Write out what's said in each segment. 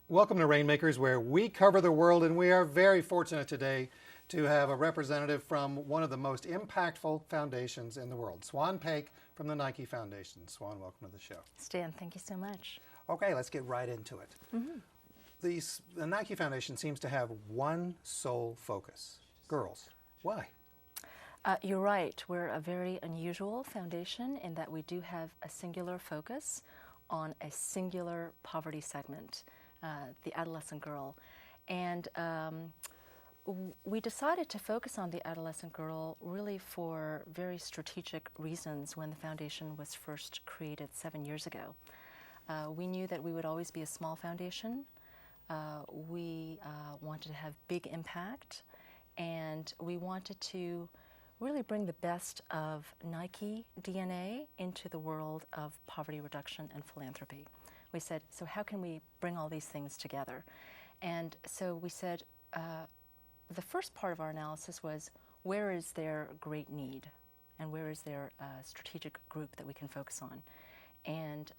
Welcome to Rainmakers, where we cover the world, and we are very fortunate today to have a representative from one of the most impactful foundations in the world, Swan Paik from the Nike Foundation. Swan, welcome to the show. Stan, thank you so much. Okay, let's get right into it. The Nike Foundation seems to have one sole focus, girls. Why? You're right. We're a very unusual foundation in that we do have a singular focus on a singular poverty segment, the adolescent girl. And we decided to focus on the adolescent girl really for very strategic reasons when the foundation was first created 7 years ago. We knew that we would always be a small foundation. We wanted to have big impact, and we wanted to really bring the best of Nike DNA into the world of poverty reduction and philanthropy. We said, so how can we bring all these things together? And so we said, the first part of our analysis was, where is there great need? And where is there a strategic group that we can focus on? And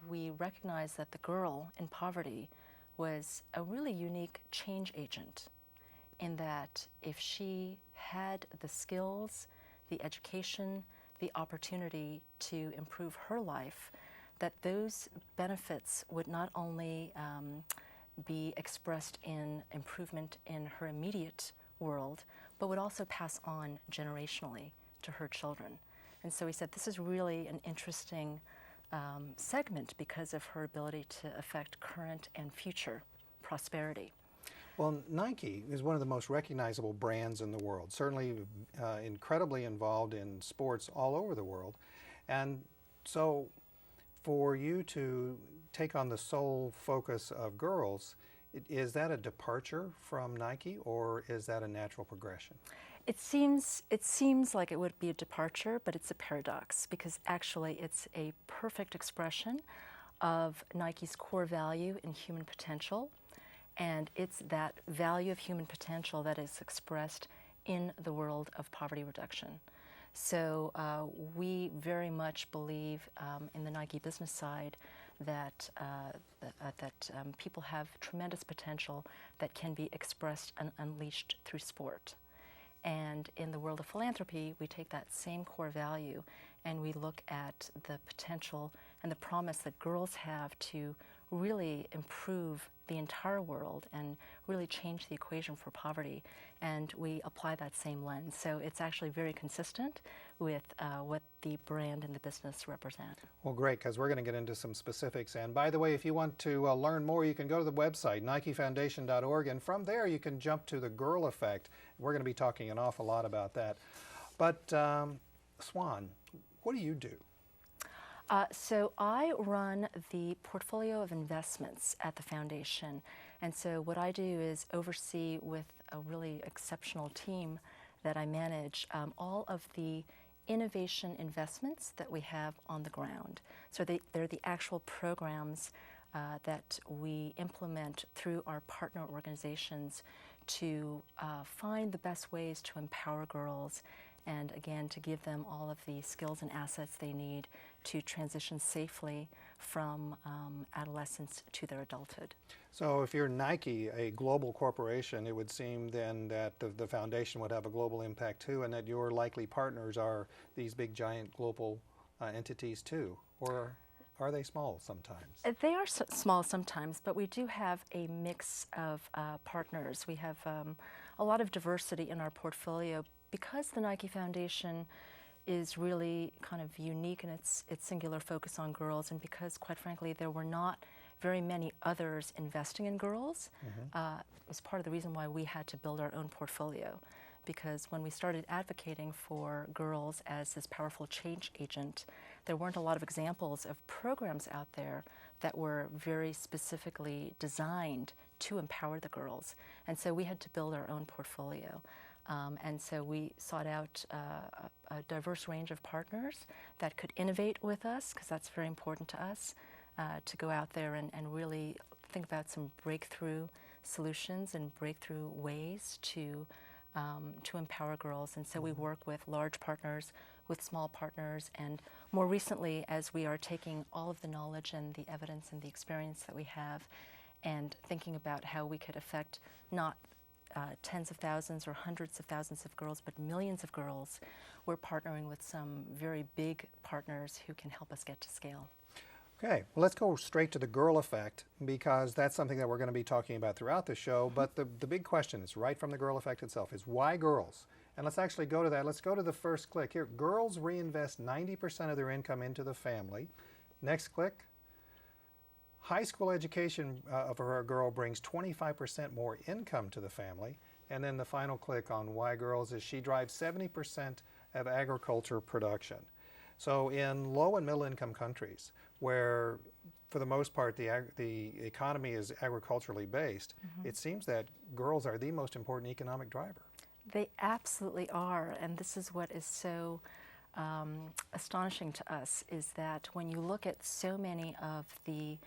we recognized that the girl in poverty was a really unique change agent, in that if she had the skills, the education, the opportunity to improve her life, that those benefits would not only be expressed in improvement in her immediate world, but would also pass on generationally to her children. And so we said this is really an interesting segment because of her ability to affect current and future prosperity. Well, Nike is one of the most recognizable brands in the world, certainly incredibly involved in sports all over the world. And so for you to take on the sole focus of girls, is that a departure from Nike, or is that a natural progression? It seems like it would be a departure, but it's a paradox, because actually it's a perfect expression of Nike's core value in human potential. And it's that value of human potential that is expressed in the world of poverty reduction. So we very much believe in the Nike business side that people have tremendous potential that can be expressed and unleashed through sport. And in the world of philanthropy, we take that same core value and we look at the potential and the promise that girls have to really improve the entire world and really change the equation for poverty, and we apply that same lens. So it's actually very consistent with what the brand and the business represent. Well, great, because we're going to get into some specifics. And by the way, if you want to learn more, you can go to the website, NikeFoundation.org, and from there you can jump to the Girl Effect. We're going to be talking an awful lot about that. But Swan, what do you do? So I run the portfolio of investments at the foundation, and so what I do is oversee with a really exceptional team that I manage all of the innovation investments that we have on the ground. So they're the actual programs that we implement through our partner organizations to find the best ways to empower girls, and again, to give them all of the skills and assets they need to transition safely from adolescence to their adulthood. So if you're Nike, a global corporation, it would seem then that the foundation would have a global impact too, and that your likely partners are these big giant global entities too, or are they small sometimes? They are small sometimes, but we do have a mix of partners. We have a lot of diversity in our portfolio because the Nike Foundation is really kind of unique in its singular focus on girls, and because, quite frankly, there were not very many others investing in girls. It was part of the reason why we had to build our own portfolio, because when we started advocating for girls as this powerful change agent, there weren't a lot of examples of programs out there that were very specifically designed to empower the girls. And so we had to build our own portfolio. And so we sought out a diverse range of partners that could innovate with us, because that's very important to us, to go out there and really think about some breakthrough solutions and breakthrough ways to empower girls. And so we work with large partners, with small partners, and more recently, as we are taking all of the knowledge and the evidence and the experience that we have and thinking about how we could affect not tens of thousands or hundreds of thousands of girls, but millions of girls, we're partnering with some very big partners who can help us get to scale. Okay, well, let's go straight to the girl effect, because that's something that we're going to be talking about throughout the show. But the big question is right from the girl effect itself is why girls? And let's actually go to that. Let's go to the first click here. Girls reinvest 90% of their income into the family. Next click. High school education for a girl brings 25% more income to the family. And then the final click on why girls is she drives 70% of agriculture production. So in low and middle income countries, where for the most part the economy is agriculturally based, it seems that girls are the most important economic driver. They absolutely are, and this is what is so astonishing to us, is that when you look at so many of the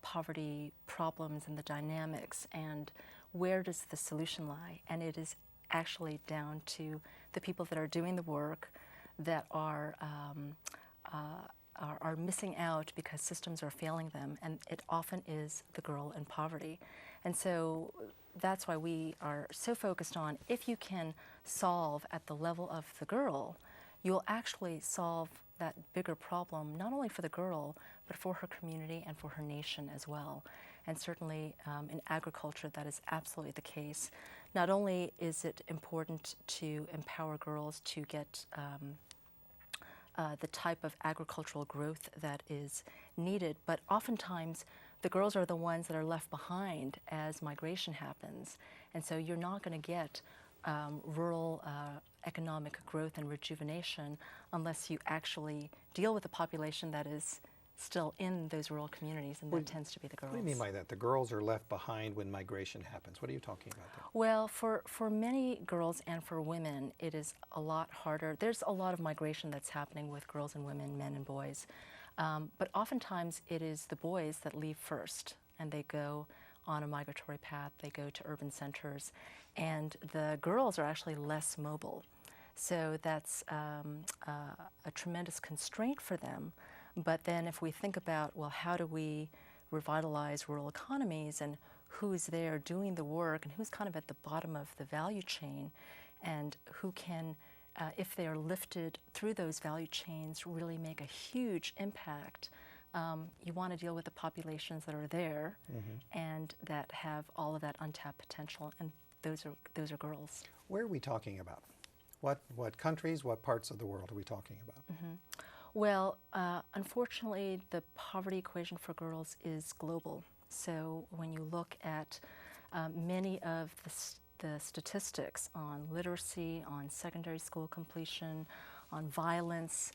poverty problems and the dynamics, and where does the solution lie? And it is actually down to the people that are doing the work that are missing out because systems are failing them, and it often is the girl in poverty. And so that's why we are so focused on, if you can solve at the level of the girl, you'll actually solve that bigger problem, not only for the girl, but for her community and for her nation as well. And certainly in agriculture, that is absolutely the case. Not only is it important to empower girls to get the type of agricultural growth that is needed, but oftentimes the girls are the ones that are left behind as migration happens. And so you're not going to get rural economic growth and rejuvenation unless you actually deal with the population that is still in those rural communities, and that tends to be the girls. What do you mean by that? The girls are left behind when migration happens. What are you talking about there? Well, for many girls and for women, it is a lot harder. There's a lot of migration that's happening with girls and women, men and boys. But oftentimes it is the boys that leave first, and they go on a migratory path. They go to urban centers, and the girls are actually less mobile. So that's a tremendous constraint for them. But then if we think about, well, how do we revitalize rural economies, and who's there doing the work, and who's kind of at the bottom of the value chain, and who can, if they are lifted through those value chains, really make a huge impact. You want to deal with the populations that are there and that have all of that untapped potential, and those are girls. Where are we talking about? What countries, what parts of the world are we talking about? Well, unfortunately, the poverty equation for girls is global. So when you look at many of the statistics on literacy, on secondary school completion, on violence,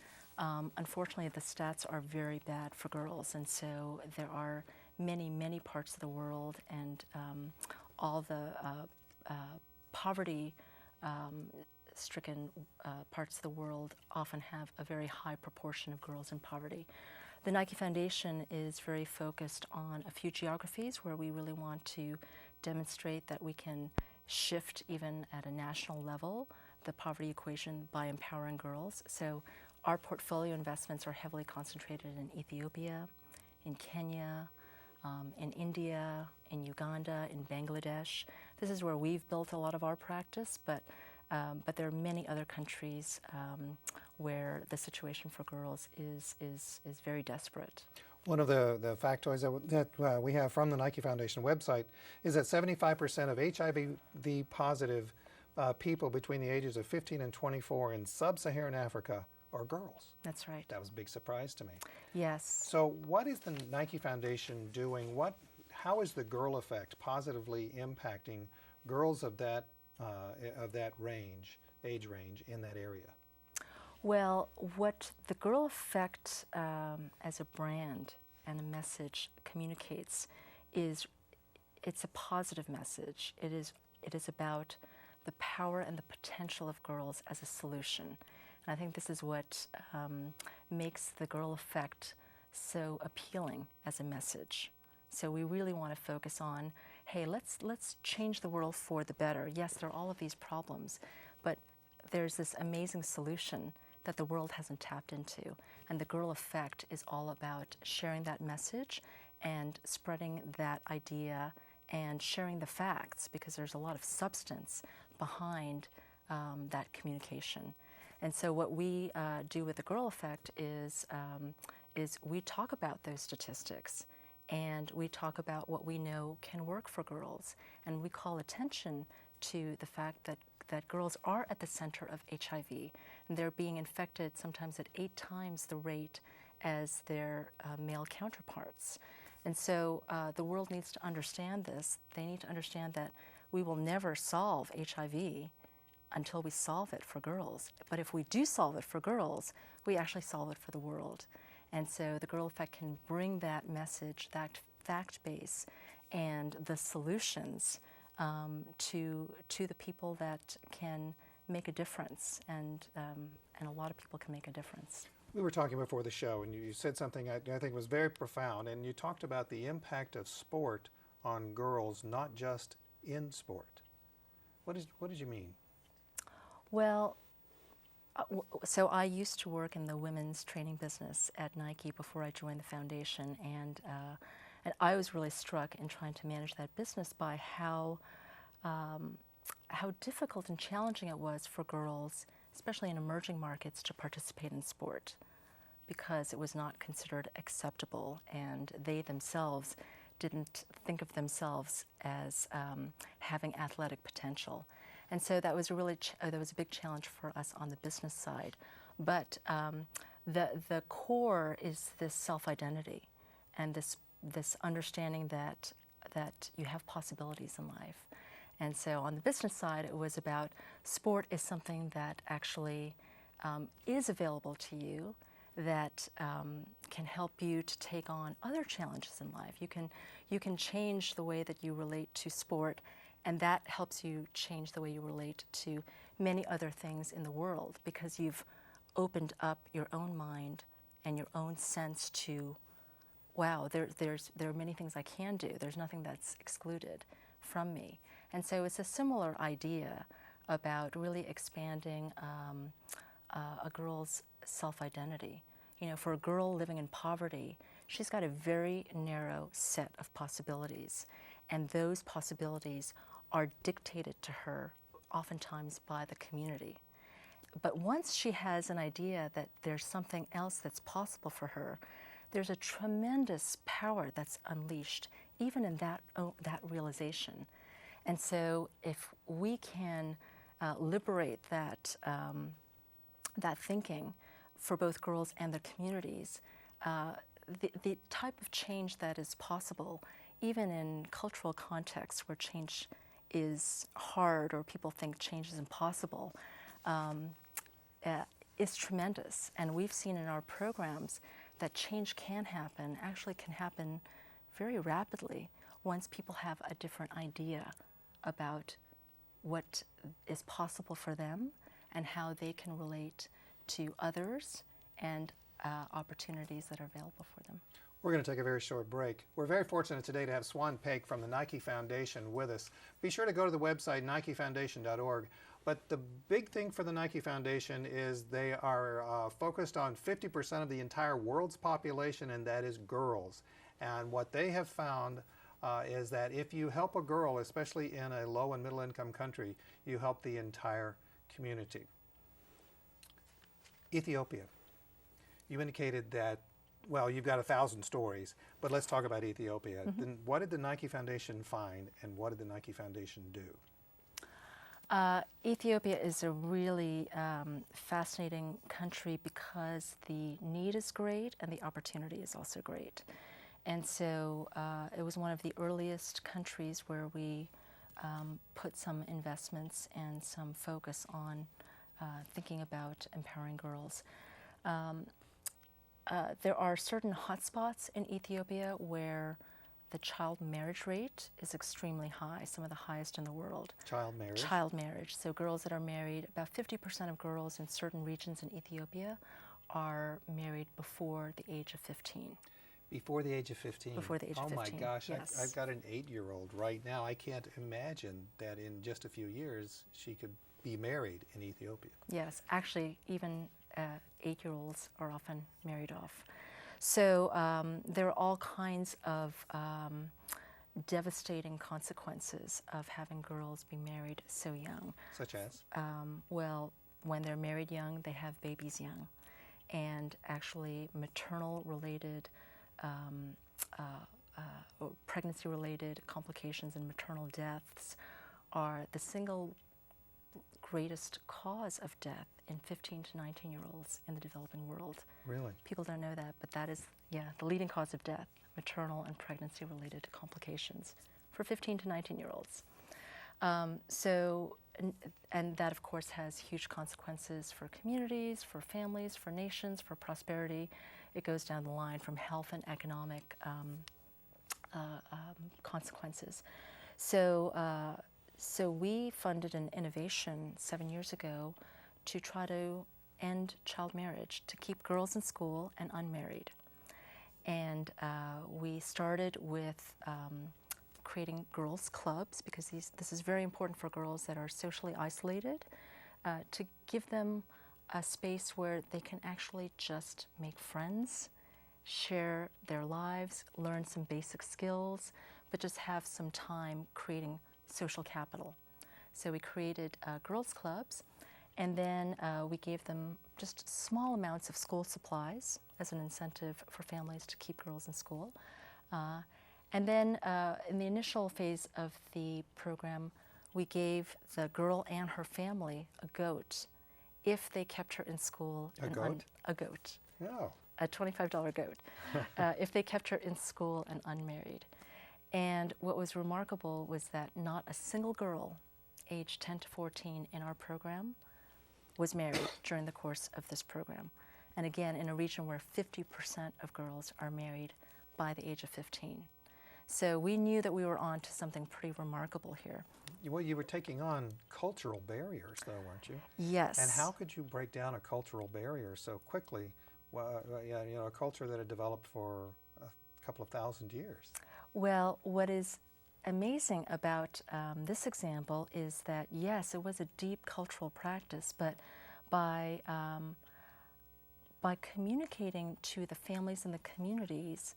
unfortunately the stats are very bad for girls. And so there are many, many parts of the world, and all the poverty stricken parts of the world often have a very high proportion of girls in poverty. The Nike Foundation is very focused on a few geographies where we really want to demonstrate that we can shift, even at a national level, the poverty equation by empowering girls. So our portfolio investments are heavily concentrated in Ethiopia, in Kenya, in India, in Uganda, in Bangladesh. This is where we've built a lot of our practice, but there are many other countries where the situation for girls is very desperate. One of the factoids that we have from the Nike Foundation website is that 75% of HIV positive people between the ages of 15 and 24 in sub-Saharan Africa are girls. That's right. That was a big surprise to me. Yes. So what is the Nike Foundation doing? How is the girl effect positively impacting girls of that age range in that area? Well, what the Girl Effect as a brand and a message communicates is it's a positive message. It is about the power and the potential of girls as a solution. And I think this is what makes the Girl Effect so appealing as a message. So we really want to focus on, hey, let's change the world for the better. Yes, there are all of these problems, but there's this amazing solution that the world hasn't tapped into. And the Girl Effect is all about sharing that message and spreading that idea and sharing the facts, because there's a lot of substance behind that communication. And so what we do with the Girl Effect is we talk about those statistics, and we talk about what we know can work for girls, and we call attention to the fact that girls are at the center of HIV, and they're being infected sometimes at 8 times the rate as their male counterparts. And so the world needs to understand this. They need to understand that we will never solve HIV until we solve it for girls. But if we do solve it for girls, we actually solve it for the world. And so the Girl Effect can bring that message, that fact base, and the solutions to the people that can make a difference, and a lot of people can make a difference. We were talking before the show, and you said something I think was very profound, and you talked about the impact of sport on girls, not just in sport. What did you mean? Well, so I used to work in the women's training business at Nike before I joined the foundation, and I was really struck in trying to manage that business by how difficult and challenging it was for girls, especially in emerging markets, to participate in sport, because it was not considered acceptable, and they themselves didn't think of themselves as having athletic potential. And so that was a big challenge for us on the business side. But the core is this self-identity, and this understanding that you have possibilities in life. And so on the business side, it was about sport is something that actually is available to you, that can help you to take on other challenges in life. You can change the way that you relate to sport, and that helps you change the way you relate to many other things in the world, because you've opened up your own mind and your own sense to, wow, there are many things I can do. There's nothing that's excluded from me. And so it's a similar idea about really expanding a girl's self-identity. You know, for a girl living in poverty, she's got a very narrow set of possibilities, and those possibilities are dictated to her oftentimes by the community. But once she has an idea that there's something else that's possible for her, there's a tremendous power that's unleashed, even in that realization. And so if we can liberate that thinking for both girls and their communities, the type of change that is possible, even in cultural contexts where change is hard or people think change is impossible, is tremendous. And we've seen in our programs that change can happen, actually can happen very rapidly once people have a different idea about what is possible for them and how they can relate to others and opportunities that are available for them. We're going to take a very short break. We're very fortunate today to have Swan Paik from the Nike Foundation with us. Be sure to go to the website nikefoundation.org. But the big thing for the Nike Foundation is they are focused on 50% of the entire world's population, and that is girls. And what they have found is that if you help a girl, especially in a low and middle income country, you help the entire community. Ethiopia. You indicated that, well, you've got 1,000 stories, but let's talk about Ethiopia. Mm-hmm. Then what did the Nike Foundation find, and what did the Nike Foundation do? Ethiopia is a really fascinating country because the need is great and the opportunity is also great. And so it was one of the earliest countries where we put some investments and some focus on thinking about empowering girls. There are certain hotspots in Ethiopia where the child marriage rate is extremely high, some of the highest in the world. Child marriage? Child marriage. So girls that are married, about 50% of girls in certain regions in Ethiopia are married before the age of 15. Before the age of 15? Before the age of 15, Oh my gosh, yes. I've got an 8-year-old right now. I can't imagine that in just a few years she could be married in Ethiopia. Yes, actually even 8-year-olds are often married off. So there are all kinds of devastating consequences of having girls be married so young. Such as? Well, when they're married young, they have babies young. And actually maternal-related, pregnancy-related complications and maternal deaths are the single greatest cause of death in 15 to 19-year-olds in the developing world. Really? People don't know that, but that is, yeah, the leading cause of death, maternal and pregnancy-related complications for 15 to 19-year-olds. And that, of course, has huge consequences for communities, for families, for nations, for prosperity. It goes down the line from health and economic consequences. So we funded an innovation 7 years ago to try to end child marriage, to keep girls in school and unmarried. And we started with creating girls' clubs, because this is very important for girls that are socially isolated, to give them a space where they can actually just make friends, share their lives, learn some basic skills, but just have some time creating social capital. So we created girls' clubs, and then we gave them just small amounts of school supplies as an incentive for families to keep girls in school. And then in the initial phase of the program, we gave the girl and her family a goat if they kept her in school. A goat? A goat. No. A $25 goat, if they kept her in school and unmarried. And what was remarkable was that not a single girl aged 10 to 14 in our program was married during the course of this program. And again, in a region where 50% of girls are married by the age of 15. So we knew that we were on to something pretty remarkable here. Well, you were taking on cultural barriers, though, weren't you? Yes. And how could you break down a cultural barrier so quickly? Well, yeah, you know, a culture that had developed for a couple of thousand years. Well, what is amazing about this example is that, yes, it was a deep cultural practice, but by communicating to the families and the communities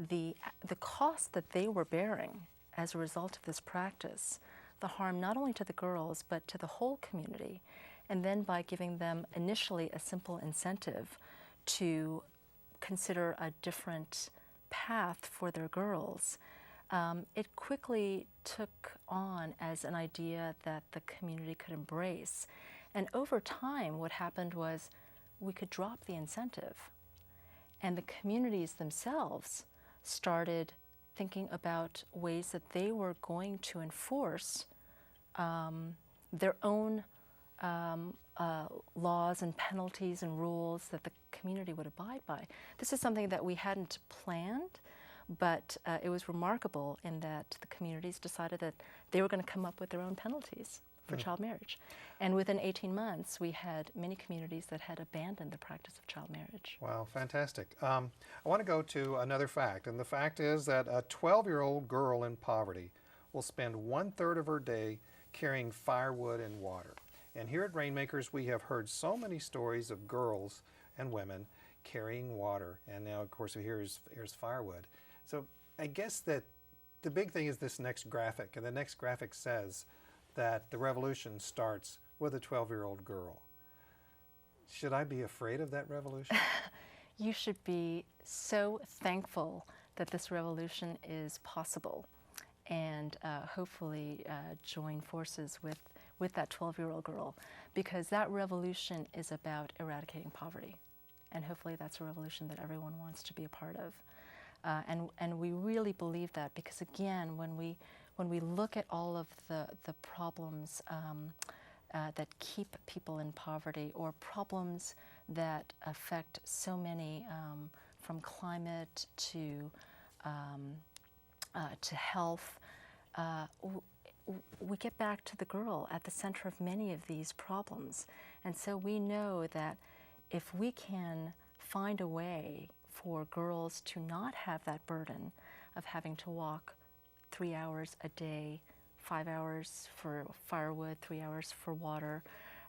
the cost that they were bearing as a result of this practice, the harm not only to the girls but to the whole community, and then by giving them initially a simple incentive to consider a different path for their girls, it quickly took on as an idea that the community could embrace. And over time, what happened was we could drop the incentive, and the communities themselves started thinking about ways that they were going to enforce their own laws and penalties and rules that the community would abide by. This is something that we hadn't planned, but it was remarkable in that the communities decided that they were going to come up with their own penalties for child marriage. And within 18 months, we had many communities that had abandoned the practice of child marriage. Wow, fantastic. I want to go to another fact, and the fact is that a 12-year-old girl in poverty will spend 1/3 of her day carrying firewood and water. And here at Rainmakers, we have heard so many stories of girls and women carrying water. And now, of course, here's firewood. So I guess that the big thing is this next graphic. And the next graphic says that the revolution starts with a 12-year-old girl. Should I be afraid of that revolution? You should be so thankful that this revolution is possible, and hopefully join forces with that 12-year-old girl, because that revolution is about eradicating poverty. And hopefully that's a revolution that everyone wants to be a part of. And we really believe that, because again, when we look at all of the problems that keep people in poverty, or problems that affect so many, from climate to health, we get back to the girl at the center of many of these problems. And so we know that if we can find a way for girls to not have that burden of having to walk 3 hours a day, 5 hours for firewood, 3 hours for water,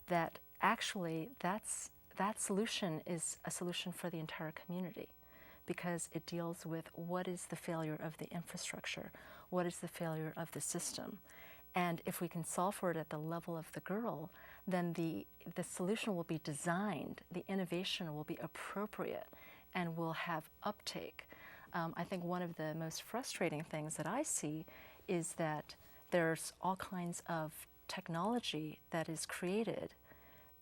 that actually that solution is a solution for the entire community. because it deals with what is the failure of the infrastructure, what is the failure of the system. And if we can solve for it at the level of the girl, then the solution will be designed, the innovation will be appropriate, and will have uptake. I think one of the most frustrating things that I see is that there's all kinds of technology that is created,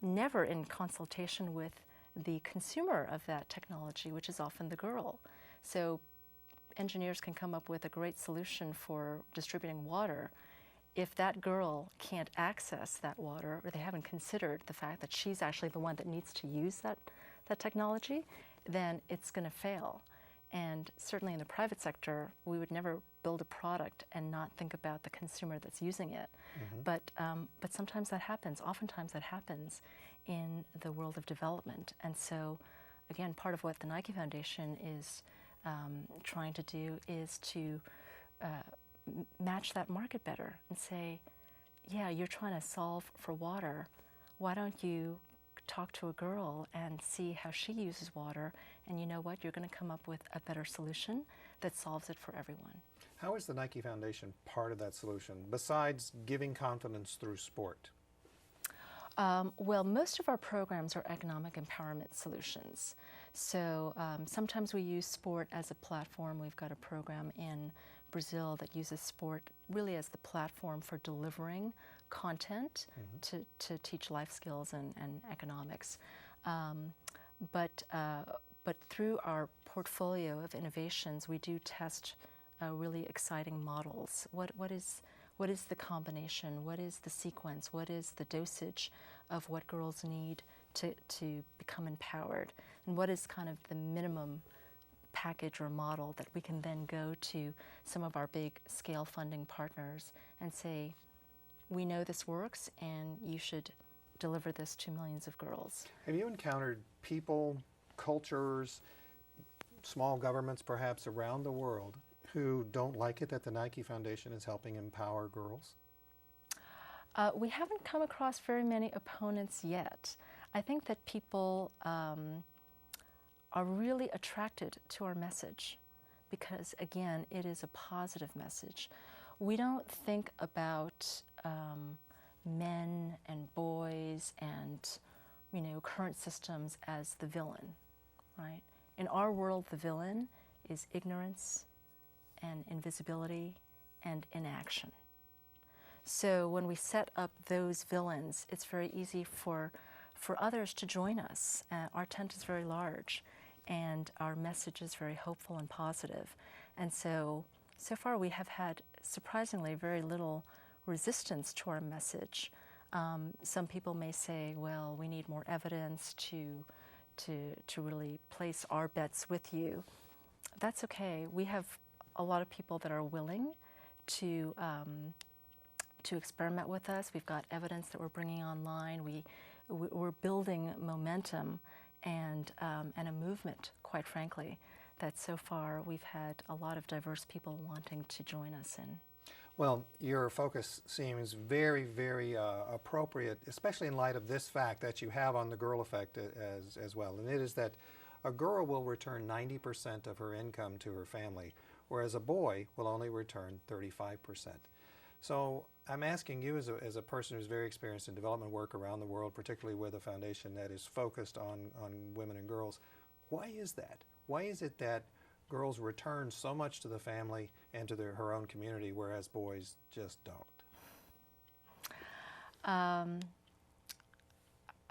never in consultation with the consumer of that technology, which is often the girl. So engineers can come up with a great solution for distributing water. If that girl can't access that water, or they haven't considered the fact that she's actually the one that needs to use that technology, then it's going to fail. And certainly in the private sector, we would never build a product and not think about the consumer that's using it. Mm-hmm. But sometimes that happens. Oftentimes that happens in the world of development. And so, again, part of what the Nike Foundation is trying to do is to match that market better and say, yeah, you're trying to solve for water. Why don't you talk to a girl and see how she uses water, and you know what, you're going to come up with a better solution that solves it for everyone. How is the Nike Foundation part of that solution, besides giving confidence through sport? Well, most of our programs are economic empowerment solutions. So sometimes we use sport as a platform. We've got a program in Brazil that uses sport really as the platform for delivering content to teach life skills and economics. But through our portfolio of innovations, we do test really exciting models. What is the combination? What is the sequence? What is the dosage of what girls need to become empowered? And what is kind of the minimum package or model that we can then go to some of our big scale funding partners and say, we know this works and you should deliver this to millions of girls. Have you encountered people, cultures, small governments perhaps around the world who don't like it that the Nike Foundation is helping empower girls? We haven't come across very many opponents yet. I think that people are really attracted to our message because, again, it is a positive message. We don't think about men and boys and, current systems as the villain, right? In our world, the villain is ignorance and invisibility and inaction. So when we set up those villains, it's very easy for others to join us. Our tent is very large, and our message is very hopeful and positive. And so far we have had surprisingly very little resistance to our message. Some people may say, well, we need more evidence to really place our bets with you. That's okay. We have a lot of people that are willing to experiment with us. We've got evidence that we're bringing online. We're building momentum and a movement, quite frankly, that so far we've had a lot of diverse people wanting to join us in. Well, your focus seems very, very appropriate, especially in light of this fact that you have on the girl effect as well. And it is that a girl will return 90% of her income to her family, whereas a boy will only return 35%. So I'm asking you as a person who's very experienced in development work around the world, particularly with a foundation that is focused on women and girls, why is that? Why is it that girls return so much to the family and to her own community, whereas boys just don't?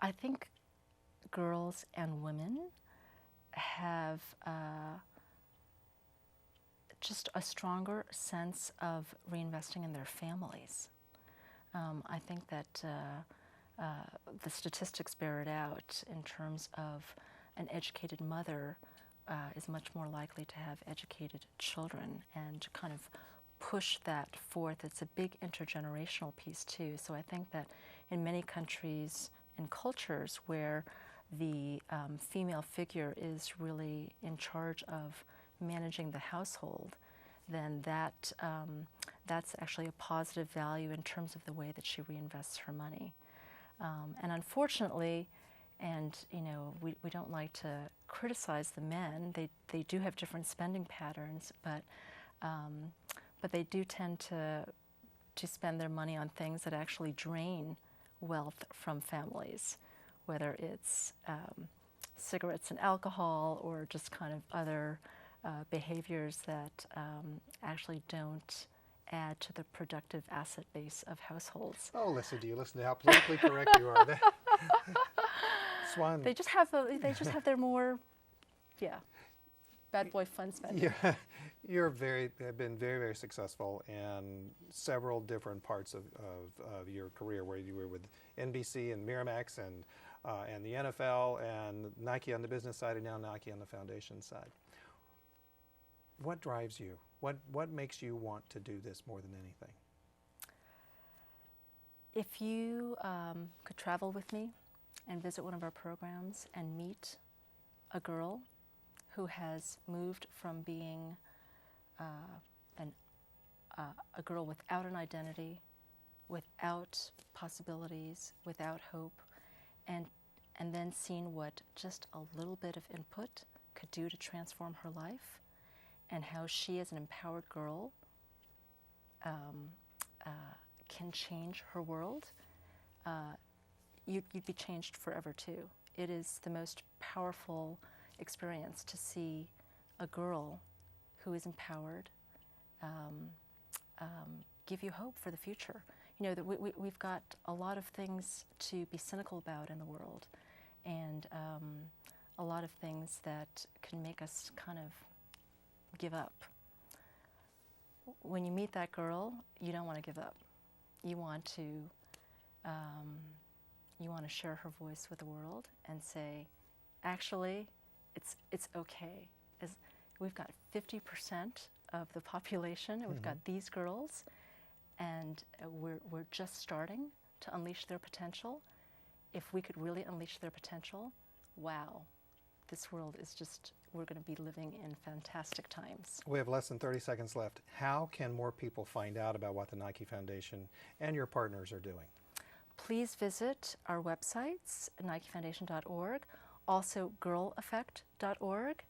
I think girls and women have just a stronger sense of reinvesting in their families. I think that the statistics bear it out in terms of an educated mother is much more likely to have educated children and to kind of push that forth. It's a big intergenerational piece too. So I think that in many countries and cultures where the female figure is really in charge of managing the household, then that's actually a positive value in terms of the way that she reinvests her money. And unfortunately, And we don't like to criticize the men. They do have different spending patterns, but they do tend to spend their money on things that actually drain wealth from families, whether it's cigarettes and alcohol or just kind of other behaviors that actually don't add to the productive asset base of households. Oh, listen, do you listen to how politically correct you are? Swan. They just have their more, bad boy fun spending. You're have been very, very successful in several different parts of your career, where you were with NBC and Miramax and the NFL and Nike on the business side, and now Nike on the foundation side. What drives you? What makes you want to do this more than anything? If you could travel with me and visit one of our programs and meet a girl who has moved from being a girl without an identity, without possibilities, without hope, and then seen what just a little bit of input could do to transform her life, and how she as an empowered girl can change her world, you'd be changed forever too. It is the most powerful experience to see a girl who is empowered give you hope for the future. That we've got a lot of things to be cynical about in the world, and a lot of things that can make us kind of give up. When you meet that girl, you don't want to give up. You want to share her voice with the world and say, actually, it's okay. We've got 50% of the population, and we've got these girls, and we're just starting to unleash their potential. If we could really unleash their potential, wow, this world is just, we're going to be living in fantastic times. We have less than 30 seconds left. How can more people find out about what the Nike Foundation and your partners are doing? Please visit our websites, NikeFoundation.org, also girleffect.org.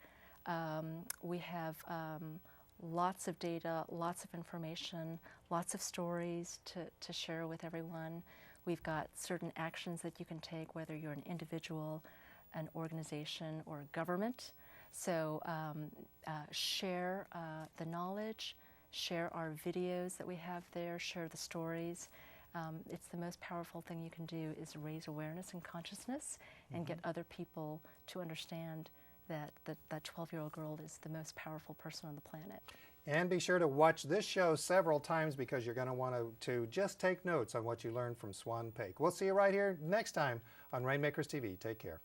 We have lots of data, lots of information, lots of stories to share with everyone. We've got certain actions that you can take, whether you're an individual, an organization, or a government. So share the knowledge, share our videos that we have there, share the stories. It's the most powerful thing you can do, is raise awareness and consciousness and get other people to understand that that 12-year-old girl is the most powerful person on the planet. And be sure to watch this show several times, because you're going to want to just take notes on what you learned from Swan Paik. We'll see you right here next time on Rainmakers TV. Take care.